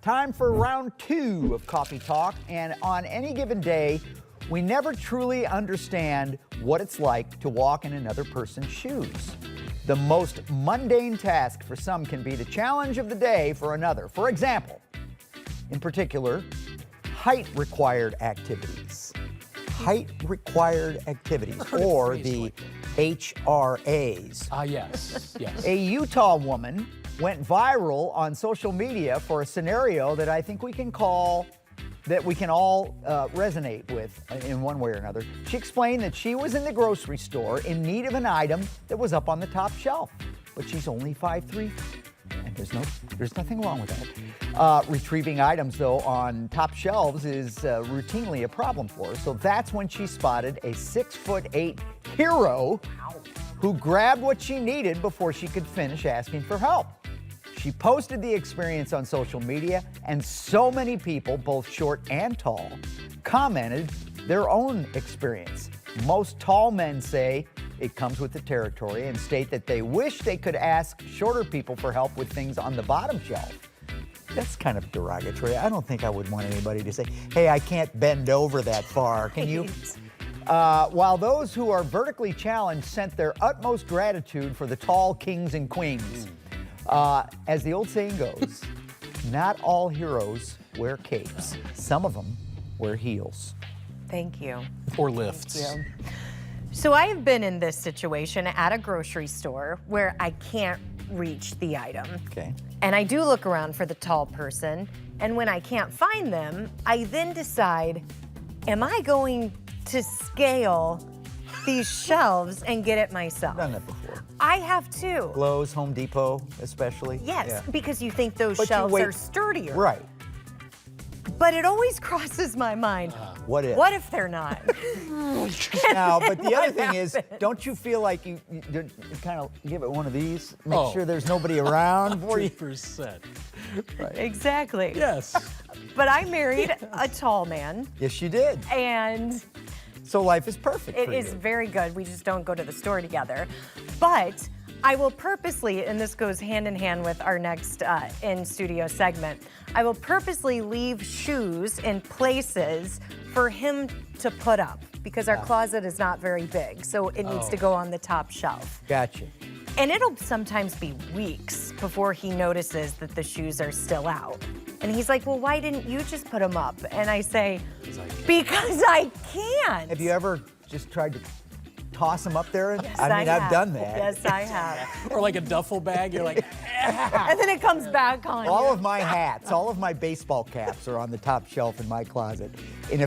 Time for round two of Coffee Talk, and on any given day, we never truly understand what it's like to walk in another person's shoes. The most mundane task for some can be the challenge of the day for another. For example, in particular, height-required activities. Height-required activities, or the HRAs. Yes. A Utah woman went viral on social media for a scenario that I think we can all resonate with in one way or another. She explained that she was in the grocery store in need of an item that was up on the top shelf, but she's only 5'3", and there's nothing wrong with that. Retrieving items, though, on top shelves is routinely a problem for her, so that's when she spotted a 6'8" hero who grabbed what she needed before she could finish asking for help. She posted the experience on social media, and so many people, both short and tall, commented their own experience. Most tall men say it comes with the territory and state that they wish they could ask shorter people for help with things on the bottom shelf. That's kind of derogatory. I don't think I would want anybody to say, hey, I can't bend over that far. Can you? While those who are vertically challenged sent their utmost gratitude for the tall kings and queens. As the old saying goes, not all heroes wear capes. Some of them wear heels. Thank you. Or lifts. Yeah. So I have been in this situation at a grocery store where I can't reach the item. Okay. And I do look around for the tall person, and when I can't find them, I then decide, am I going to scale these shelves and get it myself? Done that before. I have too. Lowe's, Home Depot, especially. Yes, Yeah. because you think those But you shelves wait- are sturdier. Right. But it always crosses my mind, What if? what if they're not? Now, but the other What thing is, happens? don't you feel like you kind of give it one of these, make Oh. sure there's nobody around for you? 3%. Exactly. Yes. But I married a tall man, Yes, you did. and So life is perfect it for is you. very good. We just don't go to the store together. But I will purposely, and this goes hand in hand with our next in-studio segment, I will purposely leave shoes in places for him to put up because our closet is not very big, so it needs to go on the top shelf. Gotcha. And it'll sometimes be weeks before he notices that the shoes are still out. And he's like, well, why didn't you just put them up? And I say, because I can't. Have you ever just tried to toss them up there? Yes, I mean, I've have. done that. Yes, I have. Or like a duffel bag, you're like, And then it comes back on All you. of my hats, all of my baseball caps are on the top shelf in my closet. And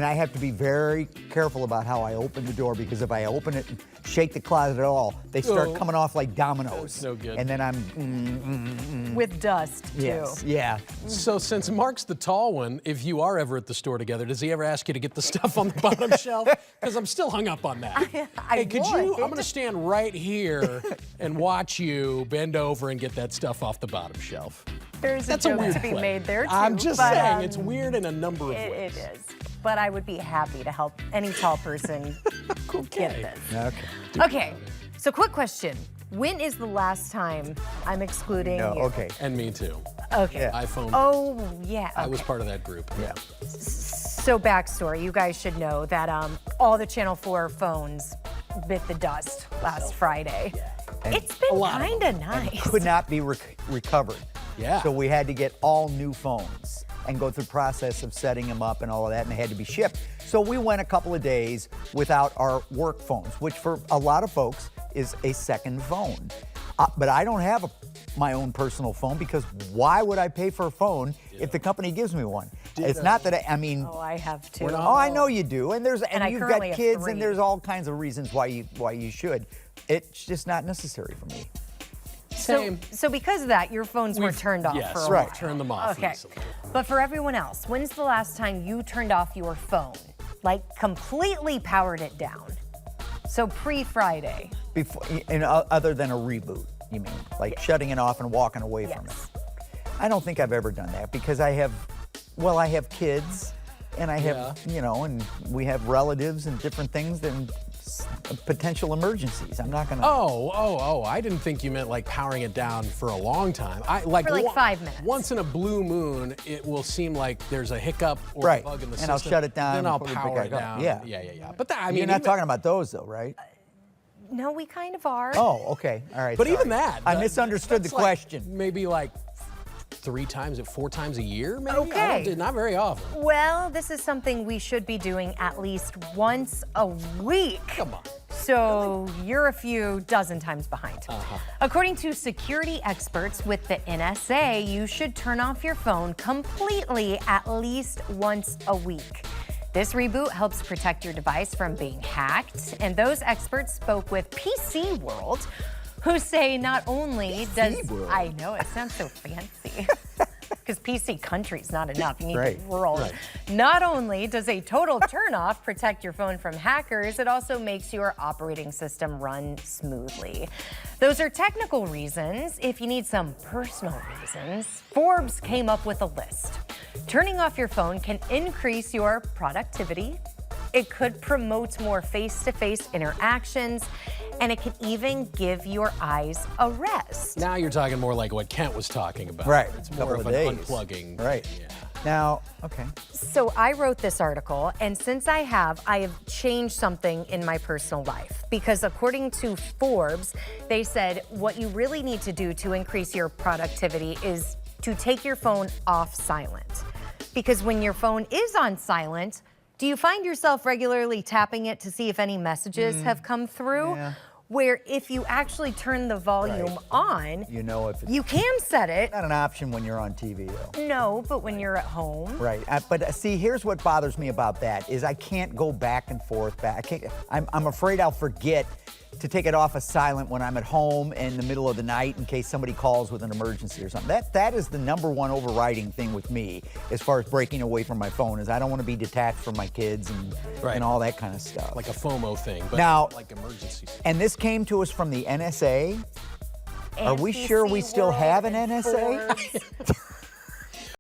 I have to be very careful about how I open the door, because if I open it and shake the closet at all, they start Oh. coming off like dominoes. That's no good. And then I'm With dust, too. yes, yeah. So since Mark's the tall one, if you are ever at the store together, does he ever ask you to get the stuff on the bottom shelf? Because I'm still hung up on that. I Hey, could would. you? I'm going to stand right here and watch you bend over and get that stuff off the bottom shelf. There's That's a a joke weird to be play. made there, too. I'm just but, saying, it's weird in a number of It ways. is. But I would be happy to help any tall person get this. Okay. Okay, so quick question. When is the last time I'm excluding No, you? okay. And me too. Okay. Yeah. iPhone. Oh, yeah. I was okay. part of that group. Yeah. So backstory, you guys should know that all the Channel 4 phones bit the dust last Friday. It's been lot of kind of nice. Could not be recovered. Yeah. So we had to get all new phones and go through the process of setting them up and all of that, and they had to be shipped. So we went a couple of days without our work phones, which for a lot of folks is a second phone. But I don't have my own personal phone, because why would I pay for a phone if the company gives me one? It's not that I mean. Oh, I have too. Oh, I know you do, and I you've got currently have kids, 3. and there's all kinds of reasons why you should. It's just not necessary for me. Same. So because of that, your phones were turned off yes, for a right. while. Turn them off Okay. easily. But for everyone else, when's the last time you turned off your phone? Like completely powered it down? So pre-Friday. Before, other than a reboot, you mean? Like shutting it off and walking away from it? Yes. I don't think I've ever done that, because I have kids, and I have, and we have relatives and different things, and potential emergencies. I'm not gonna. Oh! I didn't think you meant like powering it down for a long time. For like 5 minutes. Once in a blue moon, it will seem like there's a hiccup or Right. a bug in the And system. I'll shut it down Then and I'll put it power back it up. down. Yeah. Yeah. But that, I mean, You're not even- talking about those though, right? No, we kind of are. Oh, okay. All right. But sorry. even that, I misunderstood the that's like question. maybe like 4 times a year, maybe. Okay. Not very often. Well, this is something we should be doing at least once a week. Come on. So you're a few dozen times behind. Uh-huh. According to security experts with the NSA, you should turn off your phone completely at least once a week. This reboot helps protect your device from being hacked, and those experts spoke with PC World, who say not only does World. I know it sounds so fancy. Because PC country's not enough. You need Right. the world. Right. Not only does a total turnoff protect your phone from hackers, it also makes your operating system run smoothly. Those are technical reasons. If you need some personal reasons, Forbes came up with a list. Turning off your phone can increase your productivity. It could promote more face-to-face interactions, and it could even give your eyes a rest. Now you're talking more like what Kent was talking about. Right. It's Couple more of of an days. unplugging. Right. Yeah. Now, okay. So I wrote this article, and since I have changed something in my personal life. Because according to Forbes, they said what you really need to do to increase your productivity is to take your phone off silent. Because when your phone is on silent, do you find yourself regularly tapping it to see if any messages have come through? Yeah. Where if you actually turn the volume Right. on, You know if it's you can set it. not an option when you're on TV though. No, but when you're at home. Right, but see, here's what bothers me about that is I can't go back and forth. I'm afraid I'll forget to take it off of silent when I'm at home in the middle of the night in case somebody calls with an emergency or something. That is the number one overriding thing with me as far as breaking away from my phone is I don't want to be detached from my kids and Right. all that kind of stuff. Like a FOMO thing, but Now- like emergencies. And this came to us from the NSA. Are we NBC sure we still World have an and NSA? Forbes.